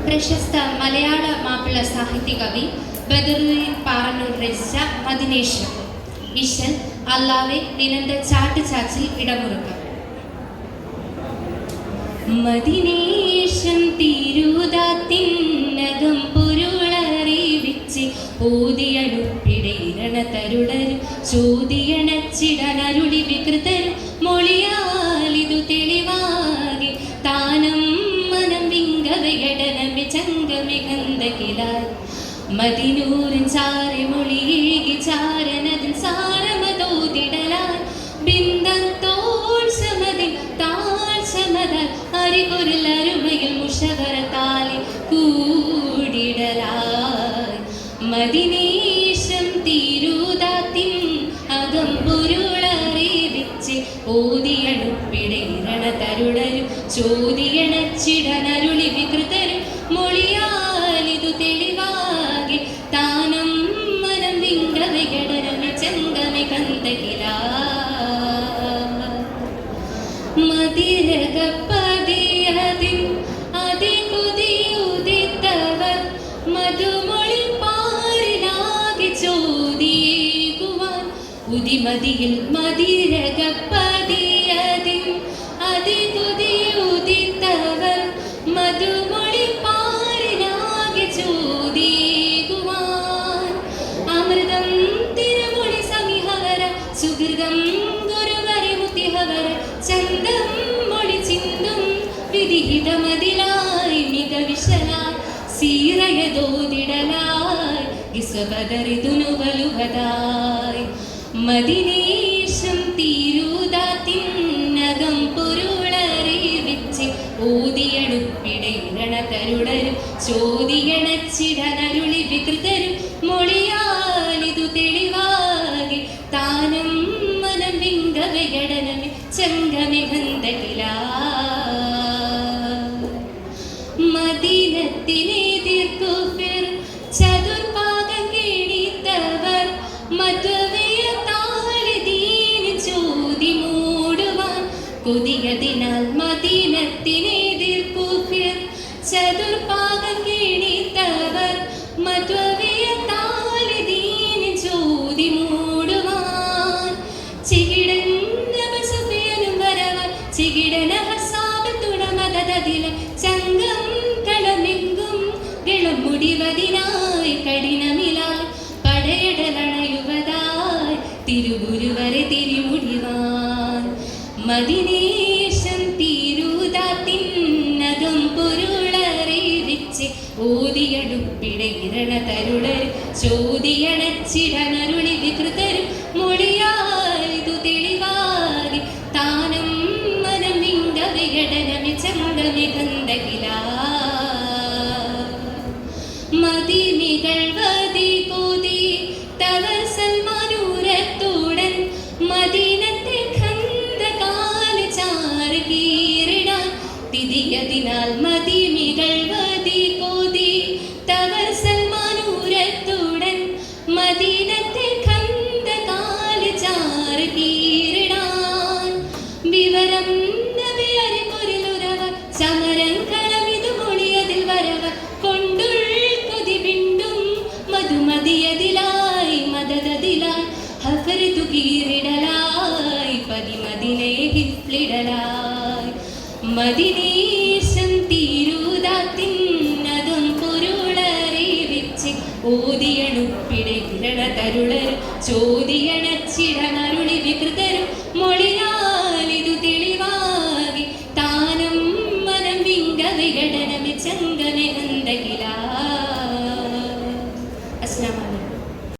പ്രശസ്ത മലയാള മാപ്പിള സാഹിത്യ കവി ബദറുദ്ദീൻ പാറന്നൂർ രചിച്ച മദിനേഷം. വിഷൻ അല്ലാവെ നിനന്ത ചാട്ട് ചാച്ചിൽ ഇടമുറുക്കം. മദിനേഷം തിരുതാത്തിനകം പൊരുളറിവിച്ച് ഓതിയടുപ്പിടയിരണ തരുടരും ചോദിയണച്ചിടനരുളി വികൃതരും മൊഴിയാലിതു തെളിവാകി താനം മനം വിങ്കവയടനമി ചങ്കമികന്തകിലായി മദിനൂരൻ ചാരി മൊഴിയേകി ചാരനതിൻ സാരമതോതിടലായി ബിന്ദത്തോൾ സമതിൽ താഴ്ചമതൽ അറികൊരിൽ അരുമയിൽ മുഷവരത്താലി കൂടിടലായി മദിനേഷം തിരുതാത്തിൻ അകം പൊരുളറിവിച്ച് ഓതിയടുപ്പിടയിരണ തരുടരും ചോദിയണച്ചിടനരുളി വികൃതരും മൊഴിയാലിതു തെളിവാകി താനം മനം വിങ്കവയടനമി ചങ്കമി കന്തകിലാ മതിരകപ്പതിയതിൻ അതികുതിയുദിത്തവർ മധുമൊഴി പാരിലാകെ ചോദിയേകുവാൻ ഉദിമതിയിൽ മതിരകപ്പതിയതിൻ അതികുതിയുദിത്തവർ മധുമൊഴി പാരിലാകെ ചോദിയേകുവാൻ അമൃതം തിരുമൊഴി സമിഹവര സുഹൃതം ഗുരുവരെ മുത്തിഹവര ചന്തം മൊഴി ചിന്തും വിധിഹിതമതിലായി മികവിശലായി സീറയതോതിടലായി ഇസബദറിതുനുവലുഹതായി മദിനേഷം തിരുതാത്തിനകം പൊരുളറിവിച്ച് ഓതിയടുപ്പിടയിരണ തരുടരും ചോദിയണച്ചിടനരുളി വികൃതരും മൊഴിയാലിതു തെളിവാകി താനം മനം വിങ്കവയടനമി ചങ്കമികന്തകിലാ മദീനത്തിനെതിർക്കുഫിർ ചതുർഭാഗം കേണിത്തവർ മധുവയത്താലിദീന് ചോദി മൂടുവാൻ കൊതിയതിനാൽ മദീനത്തിനെതിർക്കുഫിർ ചതുർഭാഗം കേണിത്തവർ മധുവയത്താലിദീന് ചോദി മൂടുവാൻ ചികിടന്നവസുഫിയനും വരവൻ ചികിടന ഹസാബത്തുടമതതില ചങ്കം കളമെങ്കും ഗളമുടിവതിനായി കഠിനമിലായി പടയടലണയുവതായി തിരുഗുരുവരെ തിരിമുടിവാൻ മദിനേഷം തിരുതാത്തിനകം പൊരുളറിവിച്ച് ഓതിയടുപ്പിടയിരണ തരുടരും ചോദിയണച്ചിടനരുളി വികൃതരും മൊഴിയാലിതു തെളിവാകി താനം മനം വിങ്കവയടനമി ചങ്കമി കന്തകിലാ മദിനികൾ വതി കോതി തവർ സൽമാനൂരത്തോടൻ മദീനത്തെ ഖന്തകാല് ചാറ് കീറിടാൻ തിരിയതിനാൽ മദിനികൾ വതി കോതി തവർ സൽമാനൂരത്തോടൻ മദീനത്തെ ഖന്തകാല് ചാറ് കീറിടാൻ വിവരം നബിയരെ പൊരിലുരവർ സമരം കളമിതു മൊഴിയതിൽ വരവർ കൊണ്ടുൾ കൊതി വിണ്ടും മധുമതിയതിലായി മദതതിലായി ഹഫറിതു കീറിടലായി പതിമതിനെ ഹിഫ്ലിടലായി മദിനേഷം തിരുതാത്തിനകം പൊരുളറിവിച്ച് ഓതിയടുപ്പിടയിരണ തരുടരും ചോദി